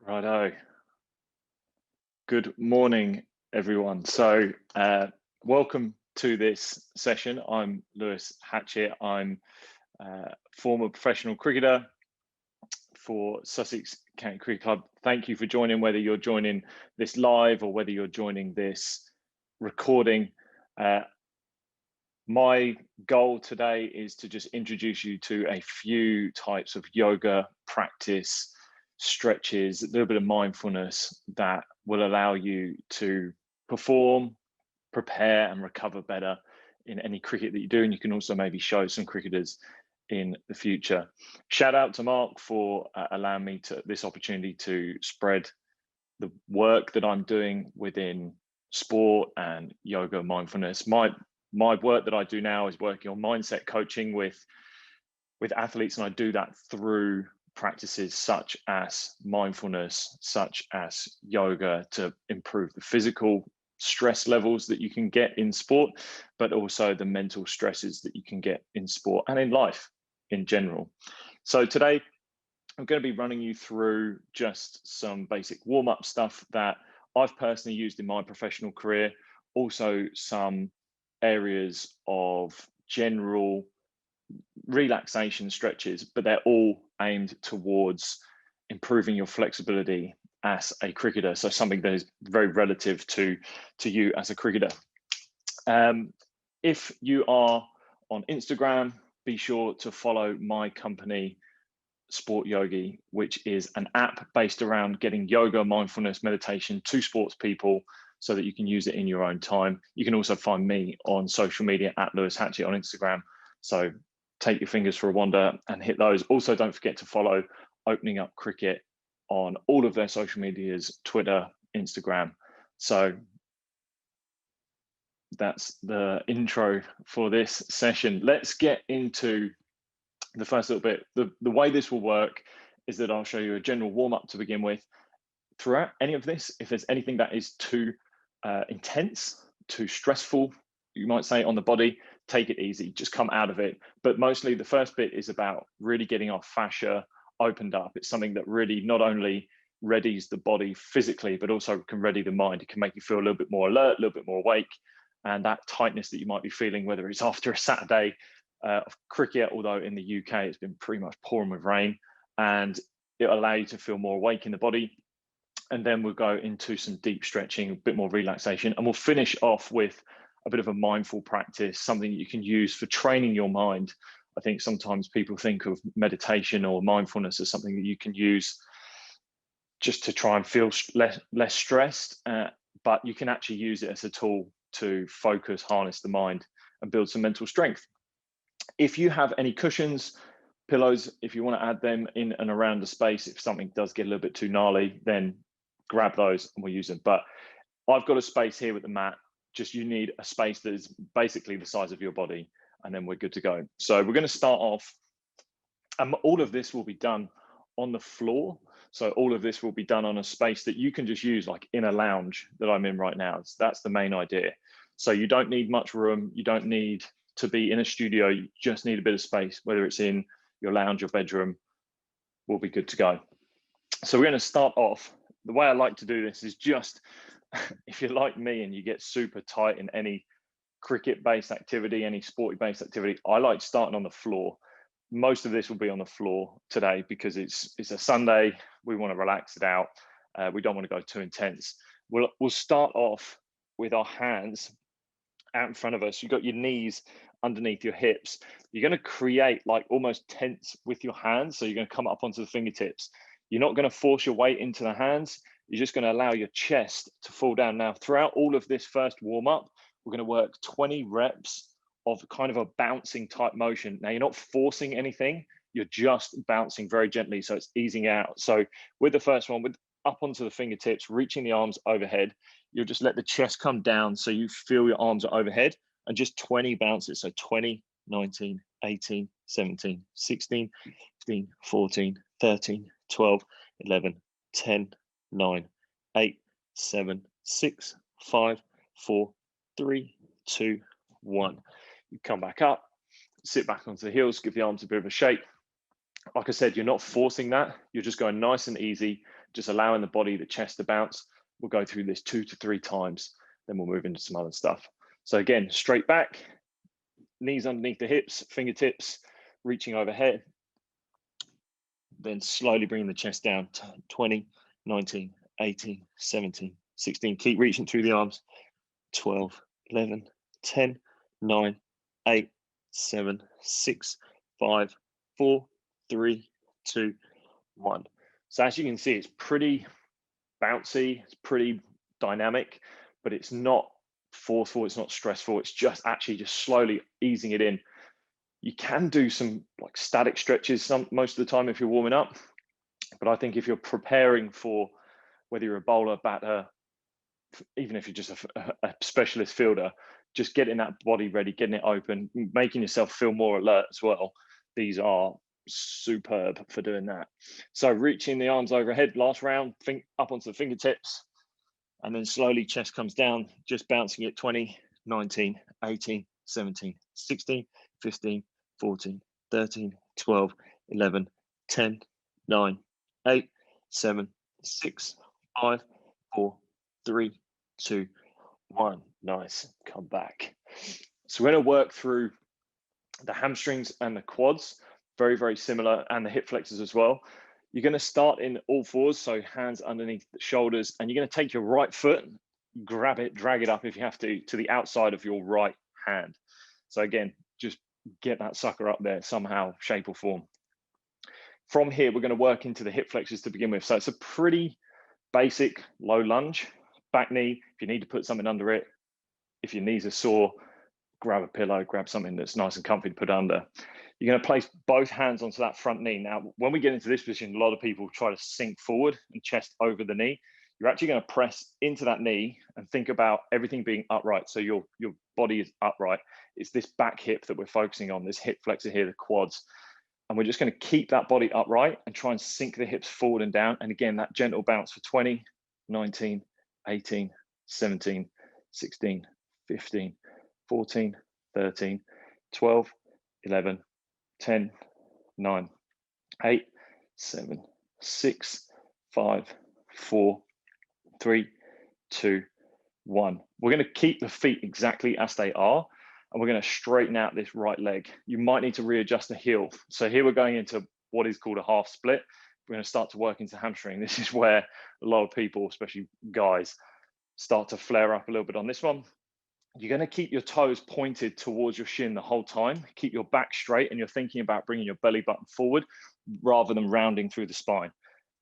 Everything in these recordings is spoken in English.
Righto. Good morning, everyone. Welcome to this session. I'm Lewis Hatchett. I'm a former professional cricketer for Sussex County Cricket Club. Thank you for joining, whether you're joining this live or whether you're joining this recording. My goal today is to just introduce you to a few types of yoga practice, stretches, a little bit of mindfulness that will allow you to perform, prepare, and recover better in any cricket that you do. And you can also maybe show some cricketers in the future. Shout out to Mark for allowing me this opportunity to spread the work that I'm doing within sport and yoga mindfulness. My work that I do now is working on mindset coaching with athletes, and I do that through practices such as mindfulness, such as yoga, to improve the physical stress levels that you can get in sport, but also the mental stresses that you can get in sport and in life in general. So today I'm going to be running you through just some basic warm-up stuff that I've personally used in my professional career, also some areas of general relaxation stretches, but they're all aimed towards improving your flexibility as a cricketer. So something that is very relative to you as a cricketer. If you are on Instagram, be sure to follow my company, Sport Yogi, which is an app based around getting yoga, mindfulness, meditation to sports people so that you can use it in your own time. You can also find me on social media at Lewis Hatchett on Instagram. So take your fingers for a wander and hit those. Also, don't forget to follow Opening Up Cricket on all of their social medias, Twitter, Instagram. So that's the intro for this session. Let's get into the first little bit. The way this will work is that I'll show you a general warm-up to begin with. Throughout any of this, if there's anything that is too intense, too stressful, you might say, on the body, take it easy, just come out of it. But mostly the first bit is about really getting our fascia opened up. It's something that really not only readies the body physically, but also can ready the mind. It can make you feel a little bit more alert, a little bit more awake. And that tightness that you might be feeling, whether it's after a Saturday of cricket, although in the UK it's been pretty much pouring with rain, and it'll allow you to feel more awake in the body. And then we'll go into some deep stretching, a bit more relaxation, and we'll finish off with a bit of a mindful practice, something that you can use for training your mind. I think sometimes people think of meditation or mindfulness as something that you can use just to try and feel less stressed, but you can actually use it as a tool to focus, harness the mind, and build some mental strength. If you have any cushions, pillows, if you want to add them in and around the space, if something does get a little bit too gnarly, then grab those and we'll use them. But I've got a space here with the mat. Just you need a space that is basically the size of your body, and then we're good to go. So we're going to start off, and all of this will be done on the floor. So all of this will be done on a space that you can just use, like in a lounge that I'm in right now. That's the main idea. So you don't need much room. You don't need to be in a studio. You just need a bit of space, whether it's in your lounge or bedroom, we'll be good to go. So we're going to start off. The way I like to do this is just, if you're like me and you get super tight in any cricket-based activity, any sporty-based activity, I like starting on the floor. Most of this will be on the floor today because it's a Sunday. We want to relax it out. We don't want to go too intense. We'll start off with our hands out in front of us. You've got your knees underneath your hips. You're going to create like almost tense with your hands. So you're going to come up onto the fingertips. You're not going to force your weight into the hands. You're just going to allow your chest to fall down. Now, throughout all of this first warm up, we're going to work 20 reps of kind of a bouncing type motion. Now, you're not forcing anything. You're just bouncing very gently. So it's easing out. So with the first one, with up onto the fingertips, reaching the arms overhead, you'll just let the chest come down so you feel your arms are overhead, and just 20 bounces. So 20, 19, 18, 17, 16, 15, 14, 13, 12, 11, 10, 9, 8, 7, 6, 5, 4, 3, 2, 1. You come back up, sit back onto the heels, give the arms a bit of a shake, Like I said, you're not forcing that. You're just going nice and easy, just allowing the body, the chest to bounce. We'll go through this 2 to 3 times, then we'll move into some other stuff. So again, straight back, knees underneath the hips, fingertips reaching overhead. Then slowly bringing the chest down. 20, 19, 18, 17, 16. Keep reaching through the arms. 12, 11, 10, 9, 8, 7, 6, 5, 4, 3, 2, 1. So as you can see, it's pretty bouncy, it's pretty dynamic, but it's not forceful, it's not stressful. It's just actually just slowly easing it in. You can do some like static stretches most of the time if you're warming up, but I think if you're preparing for whether you're a bowler, batter, even if you're just a specialist fielder, just getting that body ready, getting it open, making yourself feel more alert as well. These are superb for doing that. So reaching the arms overhead, last round, up onto the fingertips, and then slowly chest comes down, just bouncing it. 20, 19, 18, 17, 16, 15, 14, 13, 12, 11, 10, 9, 8, 7, 6, 5, 4, 3, 2, 1. Nice. Come back. So we're going to work through the hamstrings and the quads, very, very similar, and the hip flexors as well. You're going to start in all fours, so hands underneath the shoulders, and you're going to take your right foot, grab it, drag it up if you have to the outside of your right hand. So again, just get that sucker up there somehow, shape or form. From here, we're going to work into the hip flexors to begin with. So it's a pretty basic low lunge, back knee. If you need to put something under it, if your knees are sore, grab a pillow, grab something that's nice and comfy to put under. You're going to place both hands onto that front knee. Now, when we get into this position, a lot of people try to sink forward and chest over the knee. You're actually going to press into that knee and think about everything being upright. So your body is upright. It's this back hip that we're focusing on, this hip flexor here, the quads. And we're just going to keep that body upright and try and sink the hips forward and down. And again, that gentle bounce for 20, 19, 18, 17, 16, 15, 14, 13, 12, 11, 10, 9, 8, 7, 6, 5, 4, 3, 2, 1. We're going to keep the feet exactly as they are, and we're going to straighten out this right leg. You might need to readjust the heel. So here we're going into what is called a half split. We're going to start to work into hamstring. This is where a lot of people, especially guys, start to flare up a little bit on this one. You're going to keep your toes pointed towards your shin the whole time. Keep your back straight, and you're thinking about bringing your belly button forward rather than rounding through the spine.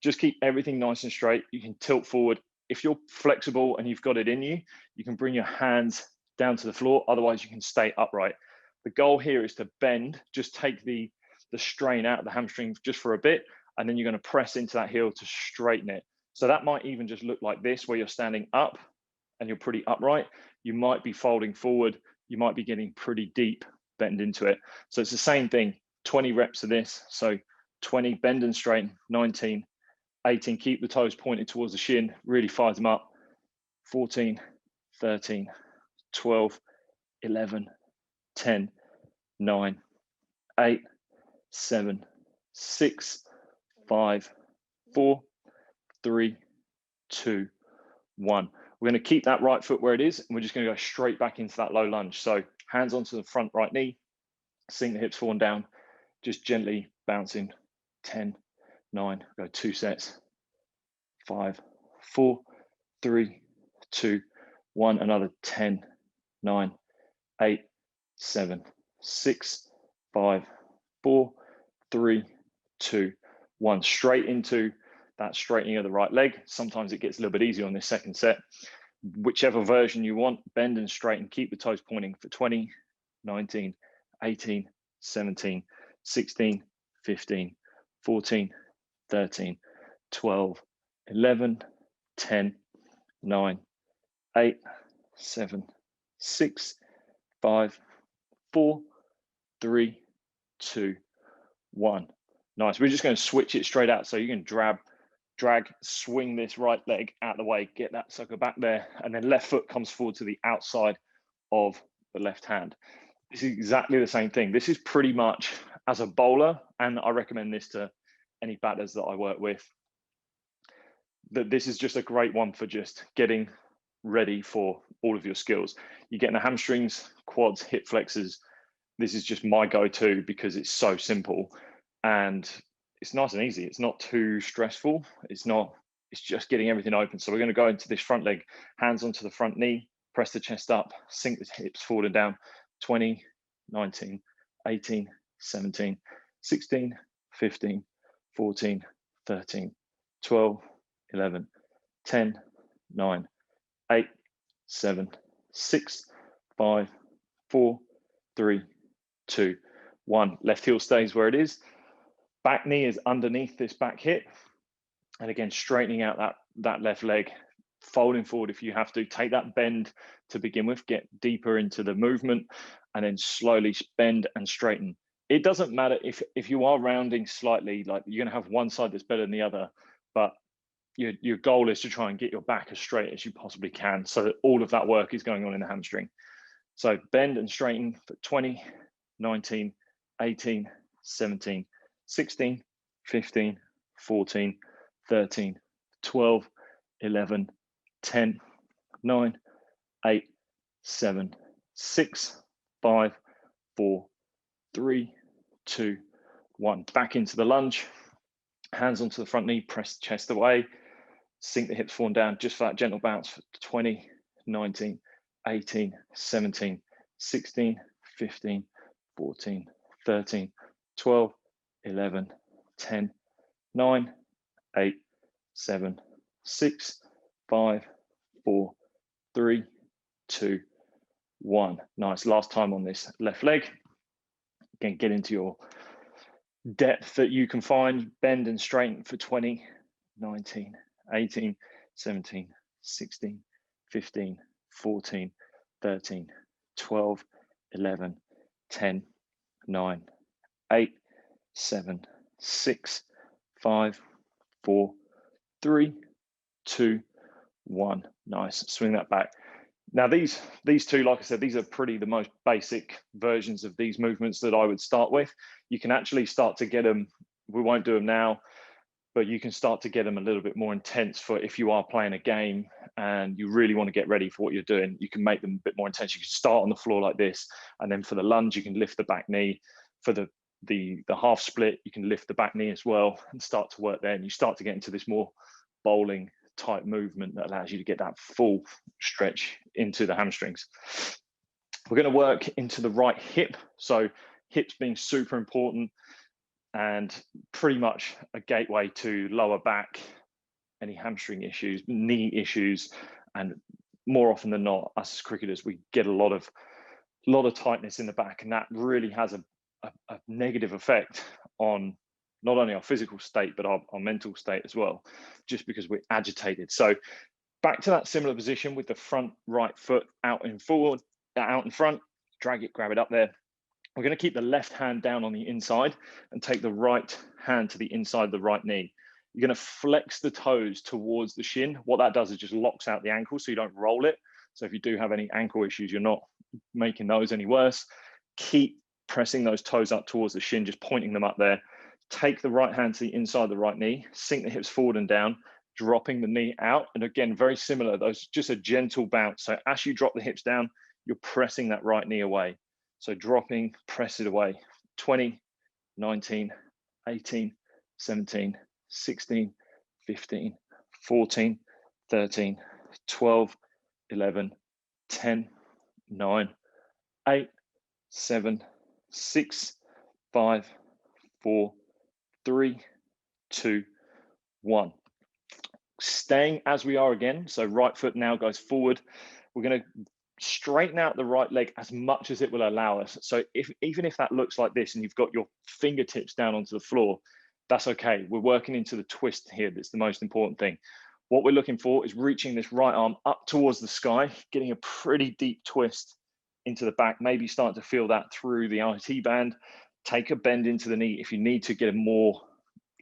Just keep everything nice and straight. You can tilt forward. If you're flexible and you've got it in you, you can bring your hands down to the floor. Otherwise, you can stay upright. The goal here is to bend, just take the strain out of the hamstring just for a bit, and then you're going to press into that heel to straighten it. So that might even just look like this, where you're standing up and you're pretty upright. You might be folding forward. You might be getting pretty deep bend into it. So it's the same thing, 20 reps of this. So 20, bend and straighten, 19, 18, keep the toes pointed towards the shin, really fire them up, 14, 13, 12, 11, 10, 9, 8, 7, 6, 5, 4, 3, 2, 1. We're going to keep that right foot where it is, and we're just going to go straight back into that low lunge. So hands onto the front right knee, sink the hips forward and down, just gently bouncing. 10, 9, go 2 sets, 5, 4, 3, 2, 1, another 10, 9, 8, 7, 6, 5, 4, 3, 2, 1. Straight into that straightening of the right leg. Sometimes it gets a little bit easier on this second set. Whichever version you want, bend and straighten, keep the toes pointing for 20, 19, 18, 17, 16, 15, 14, 13, 12, 11, 10, 9, 8, 7, 6, 5, 4, 3, 2, 1. Nice. We're just going to switch it straight out. So you can drag, swing this right leg out of the way, get that sucker back there, and then left foot comes forward to the outside of the left hand. This is exactly the same thing. This is pretty much as a bowler, and I recommend this to any batters that I work with, that this is just a great one for just getting ready for all of your skills. You're getting the hamstrings, quads, hip flexors. This is just my go-to because it's so simple and it's nice and easy. It's not too stressful. It's just getting everything open. So we're going to go into this front leg, hands onto the front knee, press the chest up, sink the hips forward and down. 20, 19, 18, 17, 16, 15, 14, 13, 12, 11, 10, 9, 8, 7, 6, 5, 4, 3, 2, 1. Left heel stays where it is. Back knee is underneath this back hip. And again, straightening out that left leg, folding forward if you have to. Take that bend to begin with, get deeper into the movement, and then slowly bend and straighten. It doesn't matter if you are rounding slightly, like you're going to have one side that's better than the other, but your goal is to try and get your back as straight as you possibly can so that all of that work is going on in the hamstring. So bend and straighten for 20, 19, 18, 17, 16, 15, 14, 13, 12, 11, 10, 9, 8, 7, 6, 5, 4, 3, 2, 1. Back into the lunge. Hands onto the front knee, press the chest away, sink the hips forward and down just for that gentle bounce for 20, 19, 18, 17, 16, 15, 14, 13, 12, 11, 10, 9, 8, 7, 6, 5, 4, 3, 2, 1. Nice. Last time on this left leg. Again, get into your depth that you can find. Bend and straighten for 20, 19, 18, 17, 16, 15, 14, 13, 12, 11, 10, 9, 8, 7, 6, 5, 4, 3, 2, 1. Nice. Swing that back. Now these two, like I said, these are the most basic versions of these movements that I would start with. You can actually start to get them, we won't do them now, but you can start to get them a little bit more intense for if you are playing a game and you really want to get ready for what you're doing. You can make them a bit more intense. You can start on the floor like this, and then for the lunge, you can lift the back knee. For the half split, you can lift the back knee as well and start to work there. And you start to get into this more bowling type movement that allows you to get that full stretch into the hamstrings. We're going to work into the right hip. So hips being super important and pretty much a gateway to lower back, any hamstring issues, knee issues, and more often than not, us as cricketers, we get a lot of tightness in the back, and that really has a negative effect on not only our physical state, but our mental state as well, just because we're agitated. So back to that similar position with the front right foot out in front, drag it, grab it up there. We're going to keep the left hand down on the inside and take the right hand to the inside of the right knee. You're going to flex the toes towards the shin. What that does is just locks out the ankle so you don't roll it. So if you do have any ankle issues, you're not making those any worse. Keep pressing those toes up towards the shin, just pointing them up there. Take the right hand to the inside of the right knee, sink the hips forward and down, dropping the knee out. And again, very similar, those just a gentle bounce. So as you drop the hips down, you're pressing that right knee away. So dropping, press it away. 20, 19, 18, 17, 16, 15, 14, 13, 12, 11, 10, 9, 8, 7, 6, 5, 4, 3, 2, 1. Staying as we are again. So right foot now goes forward. We're going to straighten out the right leg as much as it will allow us. So even if that looks like this and you've got your fingertips down onto the floor, that's okay. We're working into the twist here. That's the most important thing. What we're looking for is reaching this right arm up towards the sky, getting a pretty deep twist into the back, maybe start to feel that through the IT band. Take a bend into the knee. If you need to get a more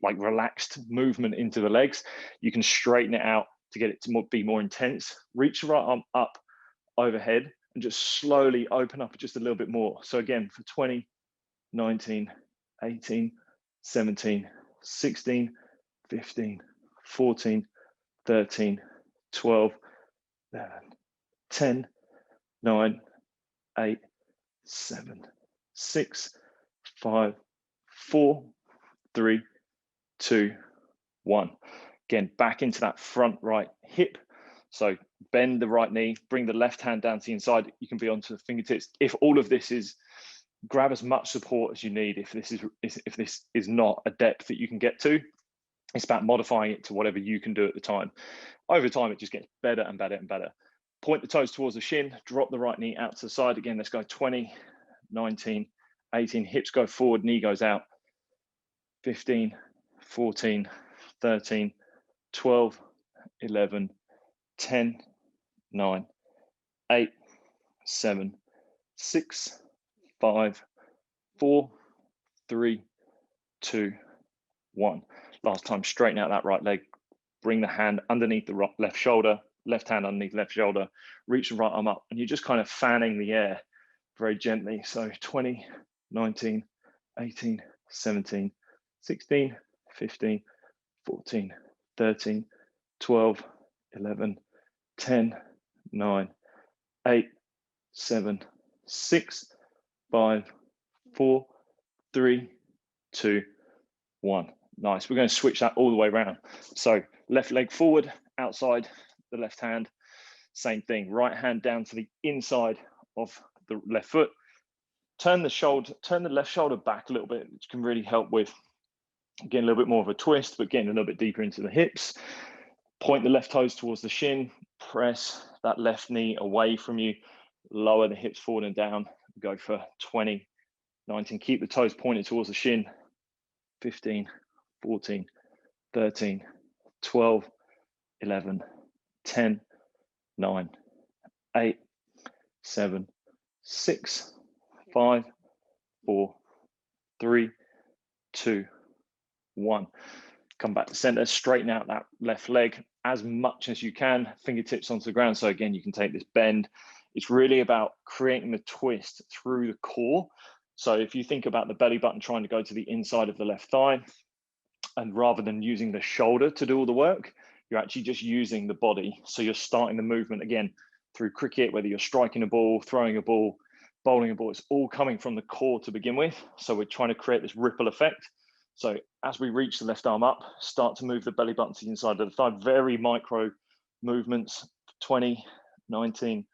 like relaxed movement into the legs, you can straighten it out to get it to be more intense. Reach the right arm up overhead and just slowly open up just a little bit more. So again, for 20, 19, 18, 17, 16, 15, 14, 13, 12, 11, 10, 9, 8, 7, 6, 5, 4, 3, 2, 1. Again, back into that front right hip. So bend the right knee, bring the left hand down to the inside. You can be onto the fingertips. If all of this is, grab as much support as you need. If this is not a depth that you can get to, it's about modifying it to whatever you can do at the time. Over time, it just gets better and better and better. Point the toes towards the shin, drop the right knee out to the side. Again, let's go 20, 19, 18, hips go forward, knee goes out. 15, 14, 13, 12, 11, 10, 9, 8, 7, 6, 5, 4, 3, 2, 1. Last time, straighten out that right leg. Bring the hand underneath the left shoulder, left hand underneath left shoulder, reach the right arm up, and you're just kind of fanning the air very gently. So 20, 19, 18, 17, 16, 15, 14, 13, 12, 11, 10, 9, 8, 7, 6, 5, 4, 3, 2, 1. Nice. We're going to switch that all the way around. So left leg forward, outside the left hand. Same thing. Right hand down to the inside of the left foot. Turn the left shoulder back a little bit, which can really help with getting a little bit more of a twist, but getting a little bit deeper into the hips. Point the left toes towards the shin. Press that left knee away from you. Lower the hips forward and down. Go for 20, 19. Keep the toes pointed towards the shin. 15, 14, 13, 12, 11, 10, 9, 8, 7, 6, 5, 4, 3, 2, 1. Come back to center, straighten out that left leg as much as you can, fingertips onto the ground. So again, you can take this bend. It's really about creating the twist through the core. So if you think about the belly button trying to go to the inside of the left thigh, and rather than using the shoulder to do all the work, you're actually just using the body. So you're starting the movement again through cricket, whether you're striking a ball, throwing a ball, bowling a ball, it's all coming from the core to begin with. So we're trying to create this ripple effect. So as we reach the left arm up, start to move the belly button to the inside of the thigh, very micro movements, 20, 19,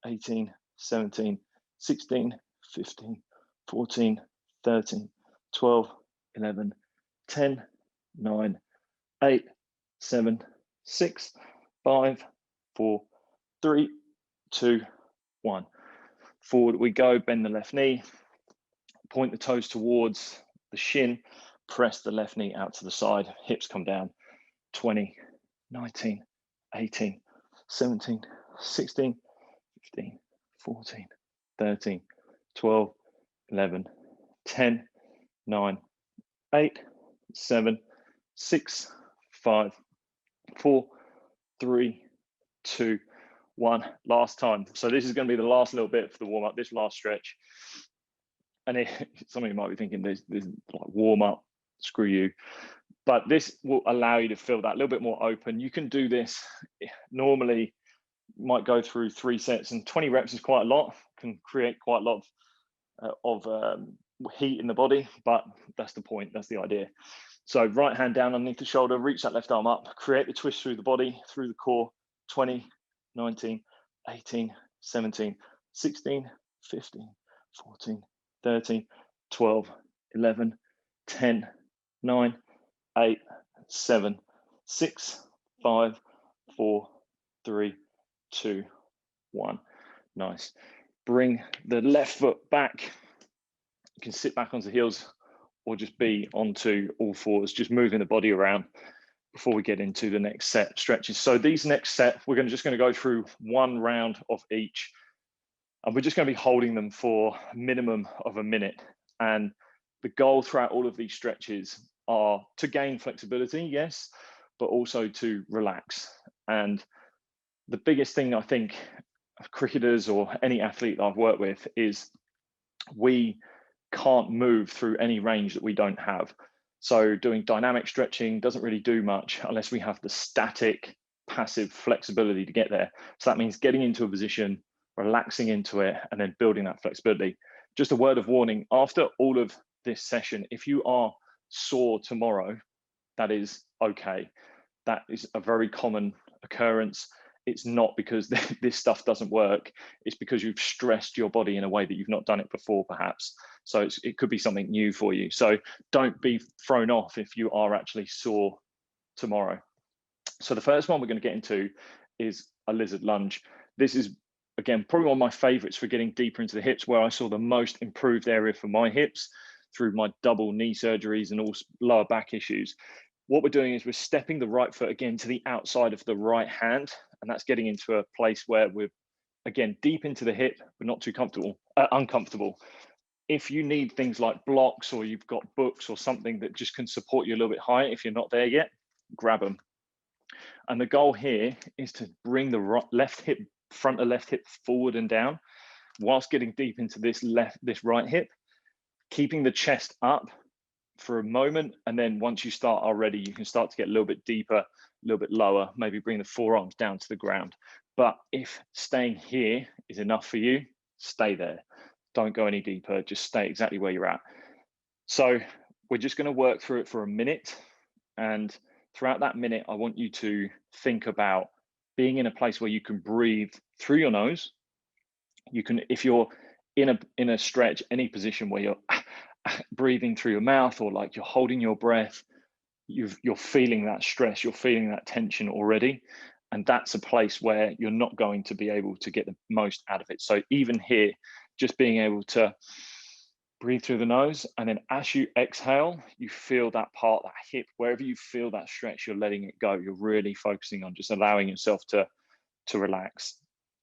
18, 17, 16, 15, 14, 13, 12, 11, 10, 9, 8, 7, 6, 5, 4, 3, 2, 1. Forward we go, bend the left knee, point the toes towards the shin, press the left knee out to the side, hips come down. 20, 19, 18, 17, 16, 15, 14, 13, 12, 11, 10, 9, 8, 7, 6, 5, 4, 3, 2, 1. Last time. So this is going to be the last little bit for the warm up, this last stretch. And some of you might be thinking this like warm up, screw you. But this will allow you to feel that a little bit more open. You can do this normally, might go through 3 sets, and 20 reps is quite a lot, can create quite a lot of heat in the body, but that's the point, that's the idea. So right hand down underneath the shoulder, reach that left arm up, create the twist through the body, through the core. 20, 19, 18, 17, 16, 15, 14, 13, 12, 11, 10, 9, 8, 7, 6, 5, 4, 3, 2, 1. Nice. Bring the left foot back. You can sit back onto the heels or just be onto all fours, just moving the body around before we get into the next set stretches. So these next set, we're just going to go through 1 round of each, and we're just going to be holding them for a minimum of a minute. And the goal throughout all of these stretches are to gain flexibility, yes, but also to relax. And the biggest thing I think cricketers or any athlete that I've worked with is we can't move through any range that we don't have. So doing dynamic stretching doesn't really do much unless we have the static, passive flexibility to get there. So that means getting into a position, relaxing into it, and then building that flexibility. Just a word of warning, after all of this session, if you are sore tomorrow, that is okay. That is a very common occurrence. It's not because this stuff doesn't work. It's because you've stressed your body in a way that you've not done it before, perhaps. So it could be something new for you. So don't be thrown off if you are actually sore tomorrow. So the first one we're going to get into is a lizard lunge. This is, again, probably one of my favorites for getting deeper into the hips, where I saw the most improved area for my hips through my double knee surgeries and all lower back issues. What we're doing is we're stepping the right foot again to the outside of the right hand, and that's getting into a place where we're, again, deep into the hip, but not too uncomfortable. If you need things like blocks, or you've got books or something that just can support you a little bit higher, if you're not there yet, grab them. And the goal here is to bring the front of left hip forward and down, whilst getting deep into this right hip, keeping the chest up for a moment. And then once you start already, you can start to get a little bit deeper, a little bit lower, maybe bring the forearms down to the ground. But if staying here is enough for you, stay there. Don't go any deeper, just stay exactly where you're at. So we're just going to work through it for a minute. And throughout that minute, I want you to think about being in a place where you can breathe through your nose. You can, if you're in a stretch, any position where you're breathing through your mouth, or like you're holding your breath, you're feeling that stress, you're feeling that tension already. And that's a place where you're not going to be able to get the most out of it. So even here, just being able to breathe through the nose, and then as you exhale, you feel that part, that hip, wherever you feel that stretch, you're letting it go. You're really focusing on just allowing yourself to relax.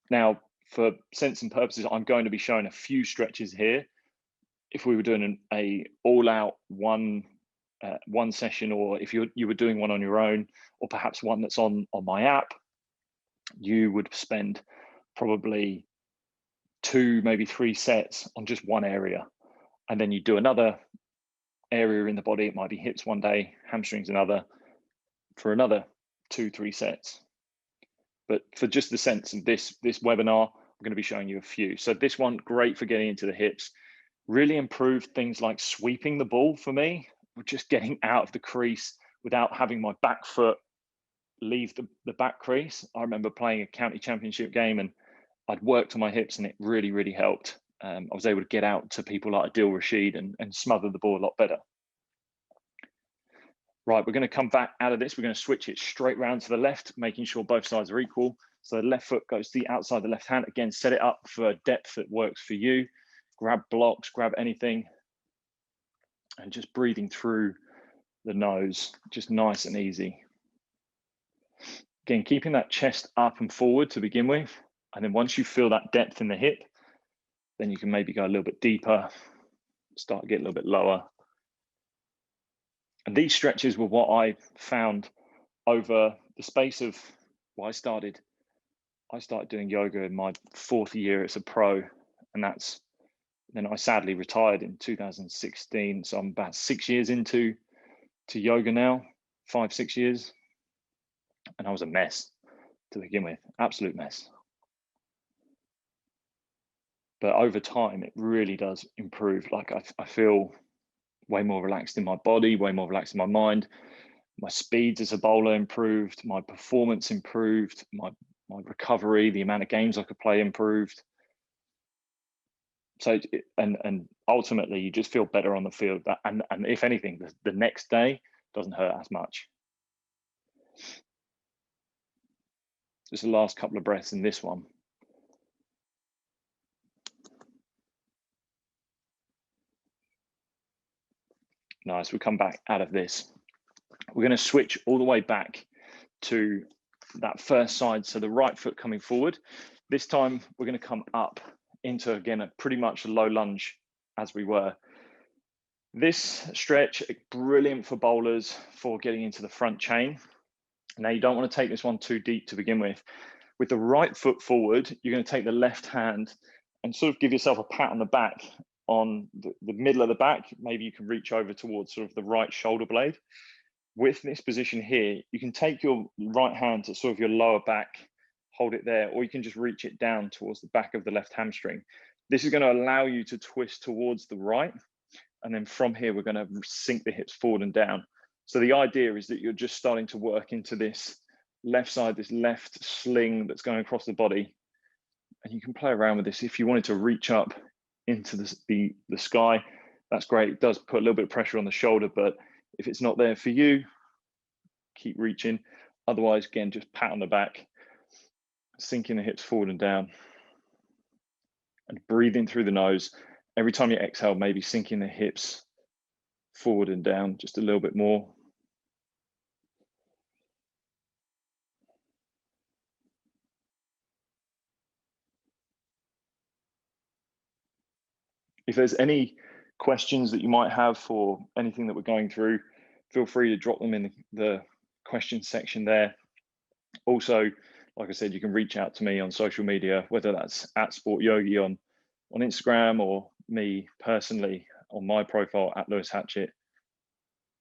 Now, for sense and purposes, I'm going to be showing a few stretches here. If we were doing a all-out one session, or if you were doing one on your own, or perhaps one that's on my app, you would spend probably 2, maybe 3 sets on just one area. And then you do another area in the body. It might be hips one day, hamstrings another, for another 2-3 sets. But for just the sense of this webinar, I'm going to be showing you a few. So this one, great for getting into the hips. Really improved things like sweeping the ball for me, or just getting out of the crease without having my back foot leave the back crease. I remember playing a county championship game, and I'd worked on my hips, and it really, really helped. I was able to get out to people like Adil Rashid and smother the ball a lot better. Right, we're going to come back out of this. We're going to switch it straight round to the left, making sure both sides are equal. So the left foot goes to the outside of the left hand. Again, set it up for depth that works for you. Grab blocks, grab anything, and just breathing through the nose, just nice and easy. Again, keeping that chest up and forward to begin with. And then once you feel that depth in the hip, then you can maybe go a little bit deeper, start to get a little bit lower. And these stretches were what I found over the space of, well, I started doing yoga in my 4th year as a pro, and then I sadly retired in 2016. So I'm about 6 years into yoga now, 5-6 years, and I was a mess to begin with, absolute mess. But over time, it really does improve. Like I feel way more relaxed in my body, way more relaxed in my mind. My speeds as a bowler improved, my performance improved, my recovery, the amount of games I could play improved. So, and ultimately, you just feel better on the field. And if anything, the next day doesn't hurt as much. Just the last couple of breaths in this one. Nice, we come back out of this. We're going to switch all the way back to that first side. So the right foot coming forward. This time we're going to come up into, again, a pretty much a low lunge as we were. This stretch, brilliant for bowlers for getting into the front chain. Now you don't want to take this one too deep to begin with. With the right foot forward, you're going to take the left hand and sort of give yourself a pat on the back on the middle of the back. Maybe you can reach over towards sort of the right shoulder blade. With this position here, you can take your right hand to sort of your lower back, hold it there, or you can just reach it down towards the back of the left hamstring. This is going to allow you to twist towards the right. And then from here, we're going to sink the hips forward and down. So the idea is that you're just starting to work into this left side, this left sling that's going across the body. And you can play around with this. If you wanted to reach up into the sky, that's great. It does put a little bit of pressure on the shoulder, but if it's not there for you, keep reaching. Otherwise, again, just pat on the back, sinking the hips forward and down, and breathing through the nose. Every time you exhale, maybe sinking the hips forward and down just a little bit more. If there's any questions that you might have for anything that we're going through, feel free to drop them in the question section there. Also, like I said, you can reach out to me on social media, whether that's at Sport Yogi on Instagram, or me personally on my profile at Lewis Hatchett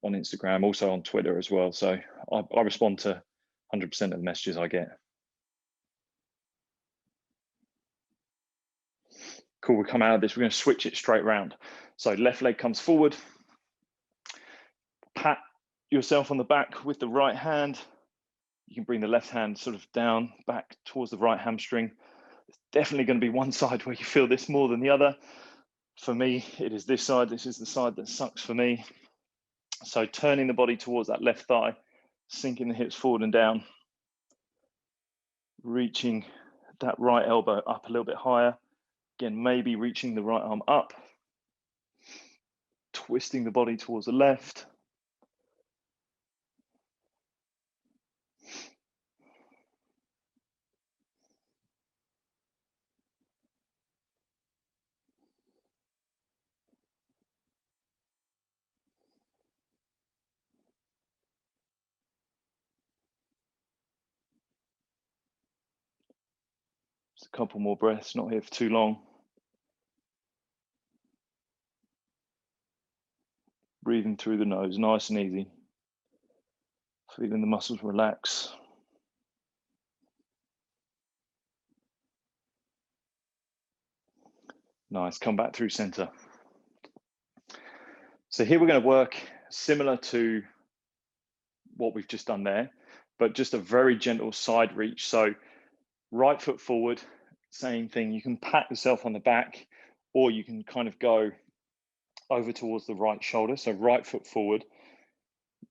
on Instagram, also on Twitter as well. So I respond to 100% of the messages I get. Cool, we'll come out of this, we're going to switch it straight round. So left leg comes forward, pat yourself on the back with the right hand. You can bring the left hand sort of down, back towards the right hamstring. It's definitely going to be one side where you feel this more than the other. For me, it is this side. This is the side that sucks for me. So turning the body towards that left thigh, sinking the hips forward and down, reaching that right elbow up a little bit higher. Again, maybe reaching the right arm up, twisting the body towards the left. Just a couple more breaths, not here for too long. Breathing through the nose, nice and easy. Feeling the muscles relax. Nice, come back through center. So here we're going to work similar to what we've just done there, but just a very gentle side reach. So right foot forward, same thing. You can pat yourself on the back, or you can kind of go over towards the right shoulder. So right foot forward,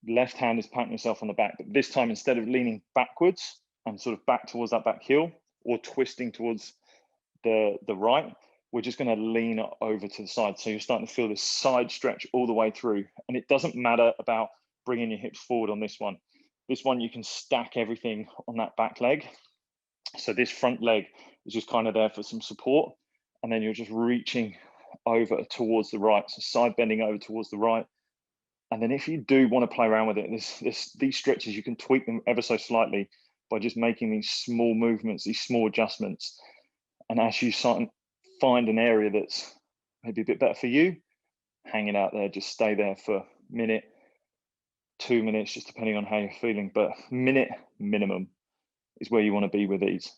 left hand is patting yourself on the back, but this time, instead of leaning backwards and sort of back towards that back heel, or twisting towards the right, we're just going to lean over to the side. So you're starting to feel this side stretch all the way through. And it doesn't matter about bringing your hips forward on this one. This one, you can stack everything on that back leg. So this front leg is just kind of there for some support. And then you're just reaching over towards the right. So side bending over towards the right. And then if you do want to play around with it, these stretches, you can tweak them ever so slightly by just making these small movements, these small adjustments. And as you find an area that's maybe a bit better for you, hang it out there, just stay there for a minute, 2 minutes, just depending on how you're feeling, but minute minimum is where you want to be with these.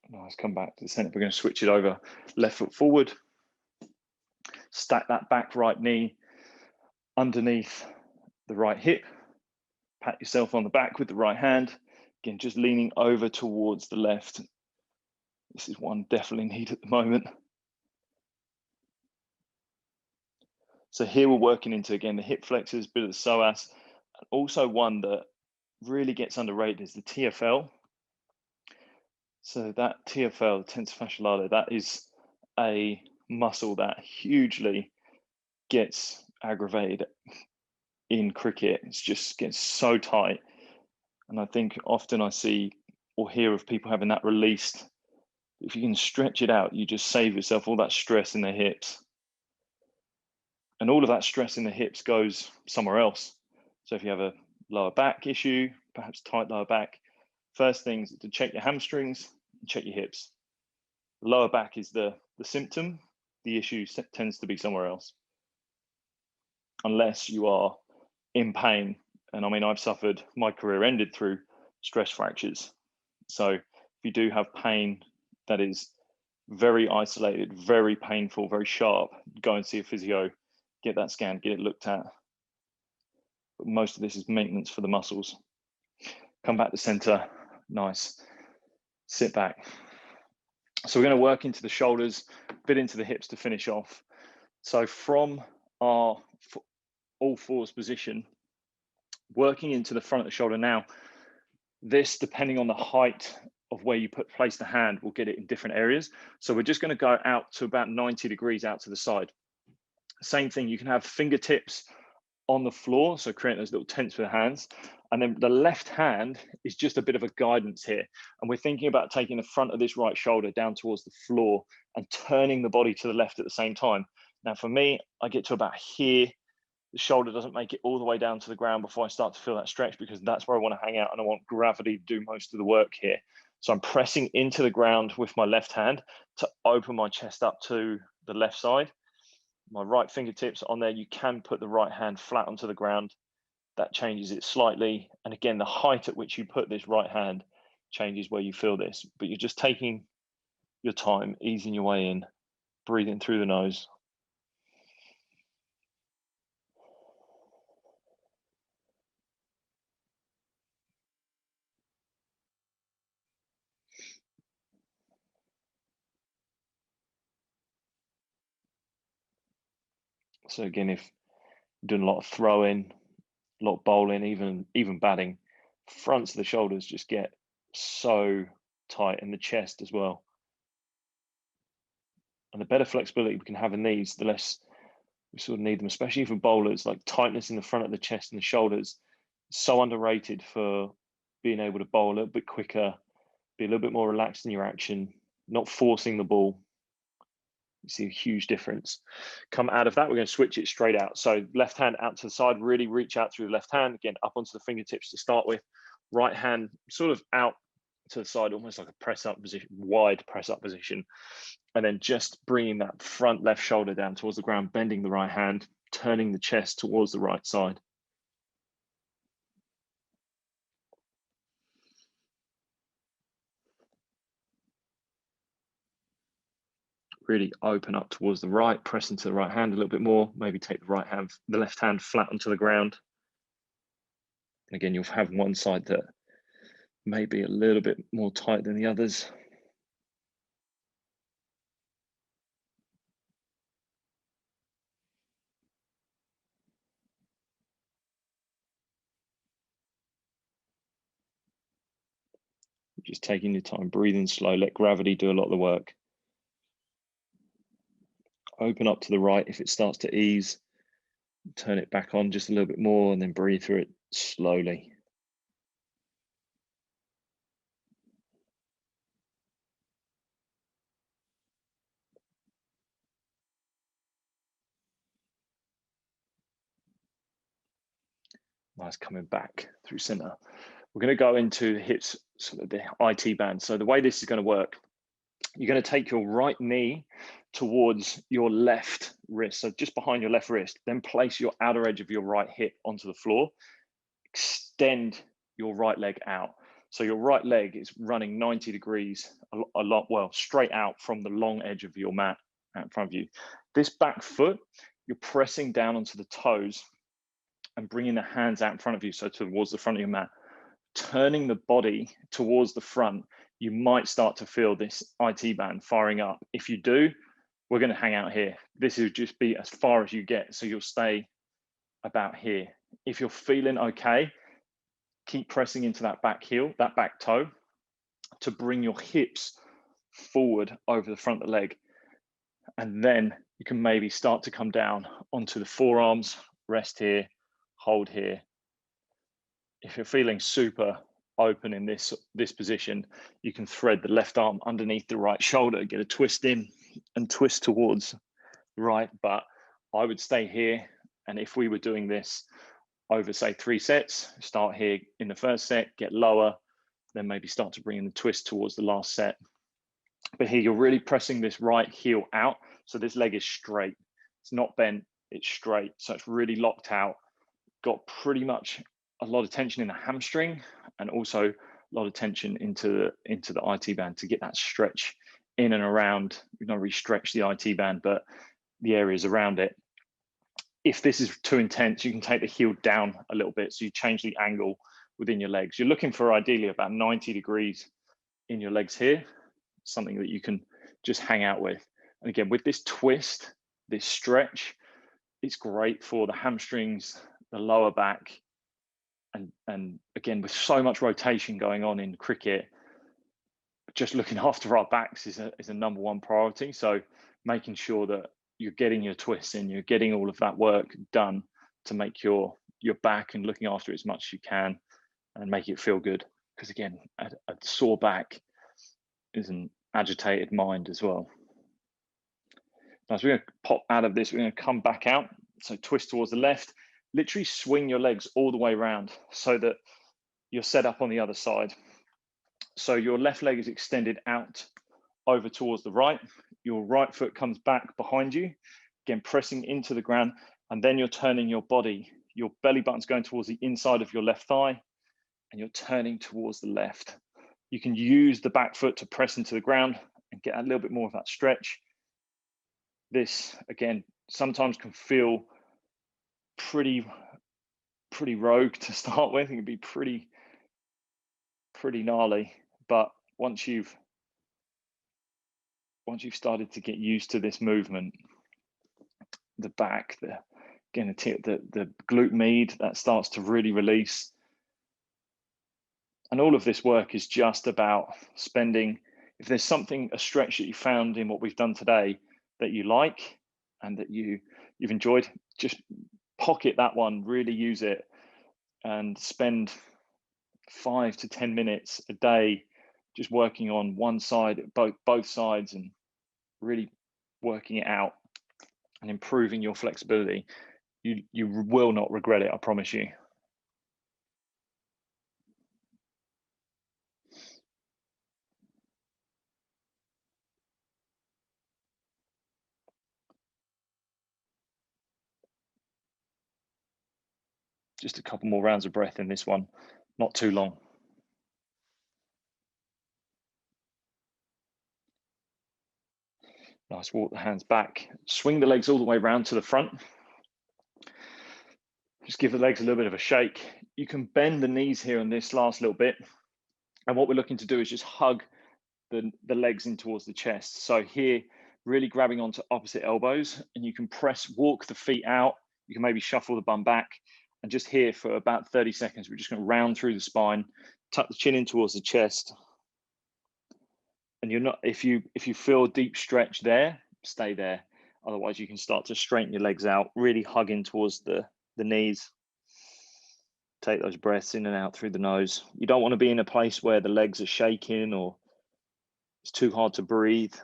Nice, come back to the center. We're going to switch it over, left foot forward, stack that back right knee underneath the right hip, pat yourself on the back with the right hand. Again, just leaning over towards the left. This is one definitely need at the moment. So here we're working into, again, the hip flexors, bit of the psoas, and also one that really gets underrated is the TFL. So that TFL, tensor fasciae latae, that is a muscle that hugely gets aggravated in cricket. It's just gets so tight. And I think often I see or hear of people having that released. If you can stretch it out, you just save yourself all that stress in the hips. And all of that stress in the hips goes somewhere else. So if you have a lower back issue, perhaps tight lower back, first things to check your hamstrings, check your hips. Lower back is the symptom. The issue tends to be somewhere else. Unless you are in pain. And I mean, I've suffered, my career ended through stress fractures. So if you do have pain that is very isolated, very painful, very sharp, go and see a physio, get that scan, get it looked at. But most of this is maintenance for the muscles. Come back to center, nice. Sit back. So we're going to work into the shoulders, a bit into the hips to finish off. So from our all fours position, working into the front of the shoulder now, this, depending on the height of where you place the hand, will get it in different areas. So we're just going to go out to about 90 degrees out to the side. Same thing, you can have fingertips on the floor, so create those little tents for the hands. And then the left hand is just a bit of a guidance here. And we're thinking about taking the front of this right shoulder down towards the floor and turning the body to the left at the same time. Now for me, I get to about here. The shoulder doesn't make it all the way down to the ground before I start to feel that stretch, because that's where I want to hang out and I want gravity to do most of the work here. So I'm pressing into the ground with my left hand to open my chest up to the left side. My right fingertips on there. You can put the right hand flat onto the ground. That changes it slightly. And again, the height at which you put this right hand changes where you feel this. But you're just taking your time, easing your way in, breathing through the nose. So again, if you're doing a lot of throwing, a lot of bowling, even batting, fronts of the shoulders just get so tight, and the chest as well. And the better flexibility we can have in these, the less we sort of need them, especially for bowlers. Like tightness in the front of the chest and the shoulders, so underrated for being able to bowl a little bit quicker, be a little bit more relaxed in your action, not forcing the ball. You see a huge difference. Come out of that, we're going to switch it straight out. So left hand out to the side, really reach out through the left hand, again, up onto the fingertips to start with. Right hand sort of out to the side, almost like a press up position, wide press up position. And then just bringing that front left shoulder down towards the ground, bending the right hand, turning the chest towards the right side. Really open up towards the right, press into the right hand a little bit more, maybe take the left hand flat onto the ground. And again, you'll have one side that may be a little bit more tight than the others. Just taking your time, breathing slow, let gravity do a lot of the work. Open up to the right. If it starts to ease, turn it back on just a little bit more and then breathe through it slowly. Nice, coming back through center. We're going to go into the hips, sort of the IT band. So the way this is going to work, you're going to take your right knee towards your left wrist, so just behind your left wrist, then place your outer edge of your right hip onto the floor. Extend your right leg out. So your right leg is running 90 degrees, well, straight out from the long edge of your mat out in front of you. This back foot, you're pressing down onto the toes and bringing the hands out in front of you, so towards the front of your mat. Turning the body towards the front, you might start to feel this IT band firing up. If you do, we're going to hang out here. This will just be as far as you get, so you'll stay about here. If you're feeling okay, keep pressing into that back heel, that back toe, to bring your hips forward over the front of the leg. And then you can maybe start to come down onto the forearms, rest here, hold here. If you're feeling super open in this position, you can thread the left arm underneath the right shoulder, get a twist in and twist towards the right. But I would stay here. And if we were doing this over, say, 3 sets, start here in the first set, get lower, then maybe start to bring in the twist towards the last set. But here you're really pressing this right heel out. So this leg is straight. It's not bent, it's straight. So it's really locked out. Got pretty much a lot of tension in the hamstring and also a lot of tension into the IT band to get that stretch in and around. We've not really stretched the IT band, but the areas around it. If this is too intense, you can take the heel down a little bit. So you change the angle within your legs. You're looking for ideally about 90 degrees in your legs here, something that you can just hang out with. And again, with this twist, this stretch, it's great for the hamstrings, the lower back, and again, with so much rotation going on in cricket, just looking after our backs is a number one priority. So making sure that you're getting your twists in, you're getting all of that work done to make your back and looking after it as much as you can and make it feel good. Because again, a sore back is an agitated mind as well. Now, so we're going to pop out of this, we're going to come back out. So twist towards the left, literally swing your legs all the way around so that you're set up on the other side. So your left leg is extended out over towards the right. Your right foot comes back behind you, again, pressing into the ground, and then you're turning your body. Your belly button's going towards the inside of your left thigh, and you're turning towards the left. You can use the back foot to press into the ground and get a little bit more of that stretch. This, again, sometimes can feel pretty rogue to start with. It can be pretty gnarly, but once you've started to get used to this movement, the back, the glute med, that starts to really release. And all of this work is just about spending, if there's a stretch that you found in what we've done today that you like and that you've enjoyed, just pocket that one, really use it, and spend 5 to 10 minutes a day just working on one side, both sides, and really working it out and improving your flexibility. You will not regret it, I promise you. Just a couple more rounds of breath in this one, not too long. Nice, walk the hands back, swing the legs all the way around to the front. Just give the legs a little bit of a shake. You can bend the knees here on this last little bit. And what we're looking to do is just hug the legs in towards the chest. So here, really grabbing onto opposite elbows, and you can walk the feet out. You can maybe shuffle the bum back, and just here for about 30 seconds, we're just going to round through the spine, tuck the chin in towards the chest. And you're not, if you feel a deep stretch there, stay there. Otherwise, you can start to straighten your legs out, really hugging towards the knees. Take those breaths in and out through the nose. You don't want to be in a place where the legs are shaking or it's too hard to breathe.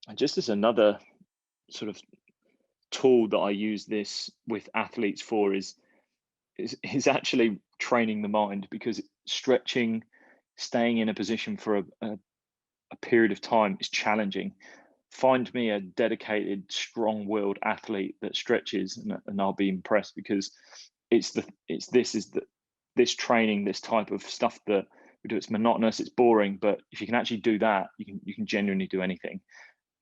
And just as another sort of tool that I use this with athletes for is actually training the mind, because stretching, staying in a position for a period of time is challenging. Find me a dedicated, strong-willed athlete that stretches, and I'll be impressed, because this training, this type of stuff that we do, it's monotonous, it's boring, but if you can actually do that, you can genuinely do anything.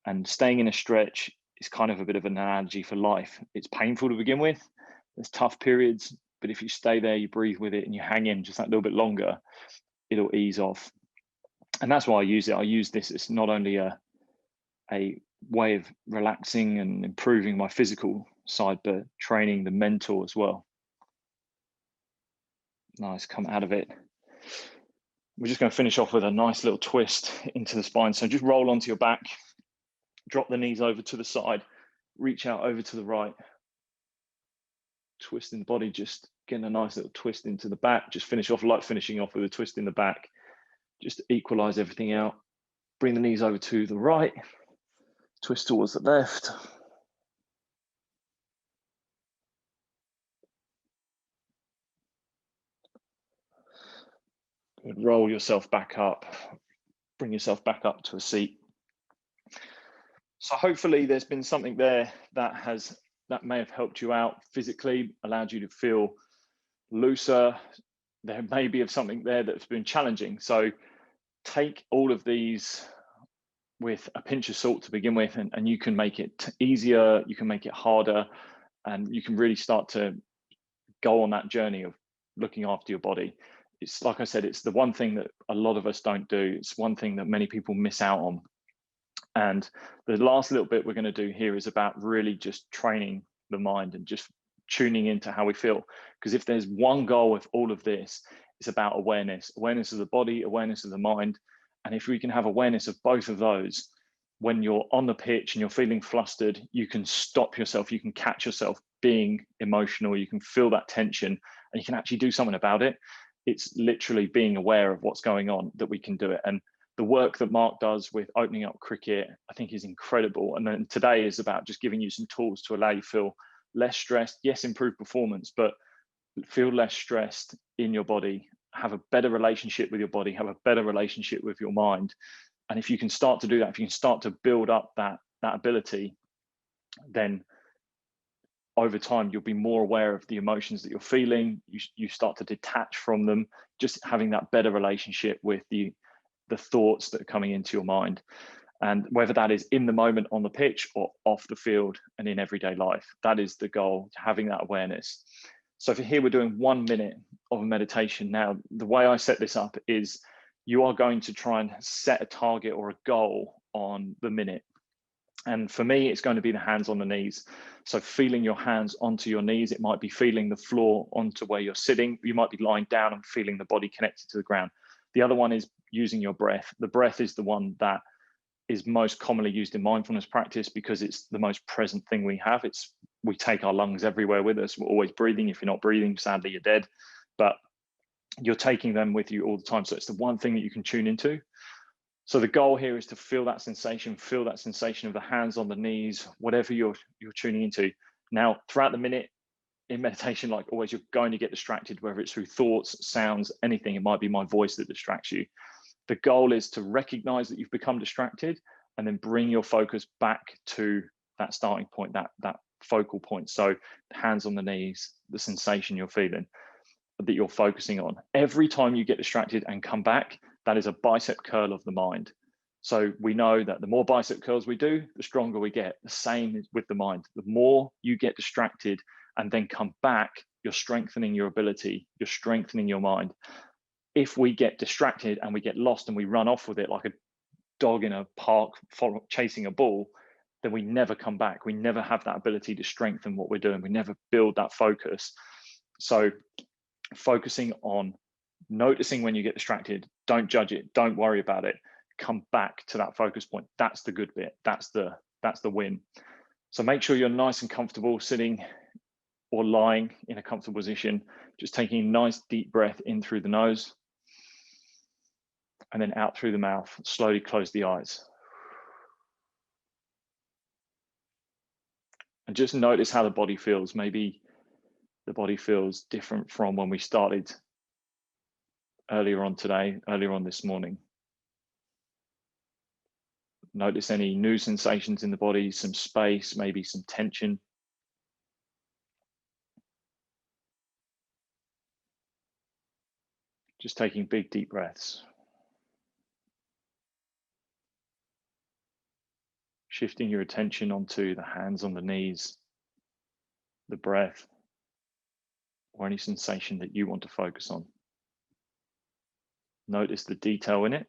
And staying in a stretch is kind of a bit of an analogy for life. It's painful to begin with, there's tough periods, but if you stay there, you breathe with it, and you hang in just that little bit longer, it'll ease off. And that's why I use it. I use this. It's not only a way of relaxing and improving my physical side, but training the mental as well. Nice, come out of it. We're just going to finish off with a nice little twist into the spine. So just roll onto your back, drop the knees over to the side, reach out over to the right. Twisting the body, just getting a nice little twist into the back. Just finish off like finishing off with a twist in the back. Just equalize everything out. Bring the knees over to the right, twist towards the left. Roll yourself back up, bring yourself back up to a seat. So hopefully there's been something there that may have helped you out physically, allowed you to feel looser. There may be something there that's been challenging. So take all of these with a pinch of salt to begin with, and you can make it easier, you can make it harder, and you can really start to go on that journey of looking after your body. It's like I said, it's the one thing that a lot of us don't do. It's one thing that many people miss out on. And the last little bit we're going to do here is about really just training the mind and just tuning into how we feel. Because if there's one goal with all of this, it's about awareness of the body, awareness of the mind. And if we can have awareness of both of those, when you're on the pitch and you're feeling flustered, you can stop yourself, you can catch yourself being emotional, you can feel that tension, and you can actually do something about it. It's literally being aware of what's going on that we can do it. And the work that Mark does with opening up cricket, I think is incredible. And then today is about just giving you some tools to allow you to feel less stressed. Yes, improve performance, but feel less stressed in your body, have a better relationship with your body, have a better relationship with your mind. And if you can start to do that, if you can start to build up that ability, then over time you'll be more aware of the emotions that you're feeling. You start to detach from them, just having that better relationship with the thoughts that are coming into your mind. And whether that is in the moment on the pitch or off the field and in everyday life, that is the goal, having that awareness. So for here, we're doing 1 minute of a meditation. Now, the way I set this up is you are going to try and set a target or a goal on the minute. And for me, it's going to be the hands on the knees. So feeling your hands onto your knees, it might be feeling the floor onto where you're sitting. You might be lying down and feeling the body connected to the ground. The other one is using your breath. The breath is the one that is most commonly used in mindfulness practice because it's the most present thing we have. We take our lungs everywhere with us. We're always breathing. If you're not breathing, sadly, you're dead. But you're taking them with you all the time. So it's the one thing that you can tune into. So the goal here is to feel that sensation of the hands on the knees, whatever you're tuning into. Now, throughout the minute in meditation, like always, you're going to get distracted, whether it's through thoughts, sounds, anything. It might be my voice that distracts you. The goal is to recognize that you've become distracted and then bring your focus back to that starting point, that focal point. So hands on the knees, the sensation you're feeling, that you're focusing on. Every time you get distracted and come back, that is a bicep curl of the mind. So we know that the more bicep curls we do, the stronger we get. The same with the mind. The more you get distracted and then come back, you're strengthening your ability, you're strengthening your mind. If we get distracted and we get lost and we run off with it like a dog in a park chasing a ball, then we never come back. We never have that ability to strengthen what we're doing. We never build that focus. So focusing on noticing when you get distracted, don't judge it, don't worry about it, come back to that focus point. That's the good bit. That's the win. So make sure you're nice and comfortable sitting or lying in a comfortable position, just taking a nice deep breath in through the nose and then out through the mouth. Slowly close the eyes. And just notice how the body feels. Maybe the body feels different from when we started earlier on today, earlier on this morning. Notice any new sensations in the body, some space, maybe some tension. Just taking big, deep breaths. Shifting your attention onto the hands on the knees, the breath, or any sensation that you want to focus on. Notice the detail in it.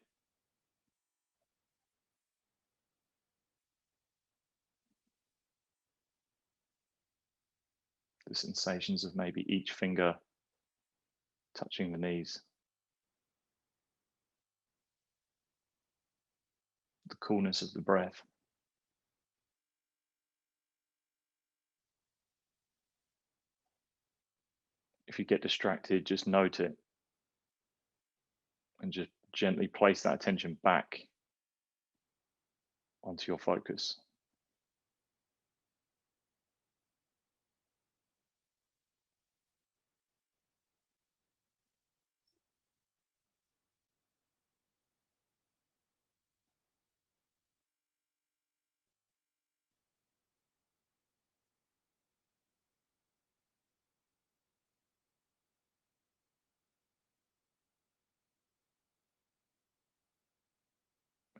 The sensations of maybe each finger touching the knees. The coolness of the breath. If you get distracted, just note it and just gently place that attention back onto your focus.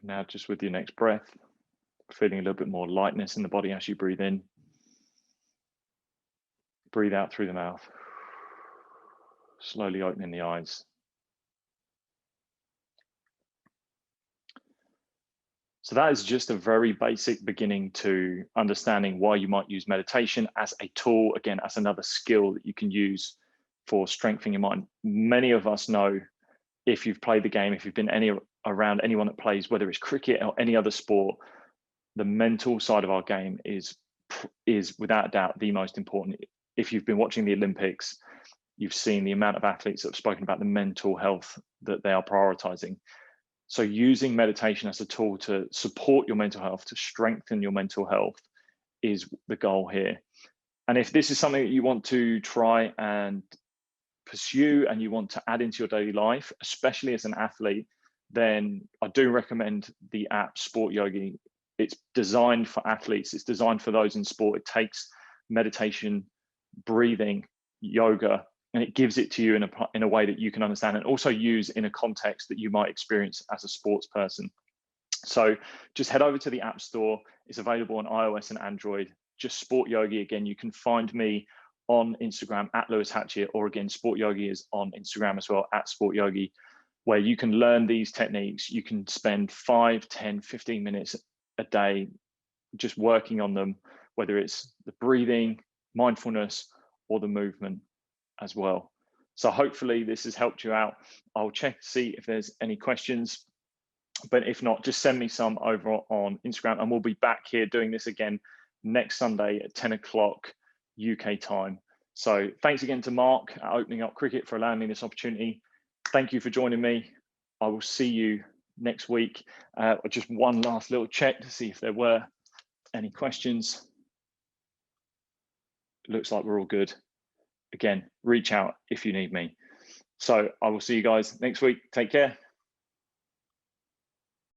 Now, just with your next breath, feeling a little bit more lightness in the body as you breathe in. Breathe out through the mouth, slowly opening the eyes. So that is just a very basic beginning to understanding why you might use meditation as a tool, again, as another skill that you can use for strengthening your mind. Many of us know, if you've played the game, if you've been around anyone that plays, whether it's cricket or any other sport, the mental side of our game is without a doubt the most important. If you've been watching the Olympics, you've seen the amount of athletes that have spoken about the mental health that they are prioritizing. So using meditation as a tool to support your mental health, to strengthen your mental health, is the goal here. And if this is something that you want to try and pursue and you want to add into your daily life, especially as an athlete, then I do recommend the app Sport Yogi. It's designed for athletes. It's designed for those in sport. It takes meditation, breathing, yoga, and it gives it to you in a way that you can understand and also use in a context that you might experience as a sports person. So just head over to the App Store. It's available on iOS and Android. Just Sport Yogi. Again, you can find me on Instagram at Lewis Hatchett, or again, Sport Yogi is on Instagram as well, at Sport Yogi, where you can learn these techniques. You can spend 5, 10, 15 minutes a day just working on them, whether it's the breathing, mindfulness, or the movement as well. So hopefully this has helped you out. I'll check to see if there's any questions, but if not, just send me some over on Instagram, and we'll be back here doing this again next Sunday at 10 o'clock UK time. So thanks again to Mark at Opening Up Cricket for allowing me this opportunity. Thank you for joining me. I will see you next week. Just one last little check to see if there were any questions. Looks like we're all good. Again, reach out if you need me. So I will see you guys next week. Take care.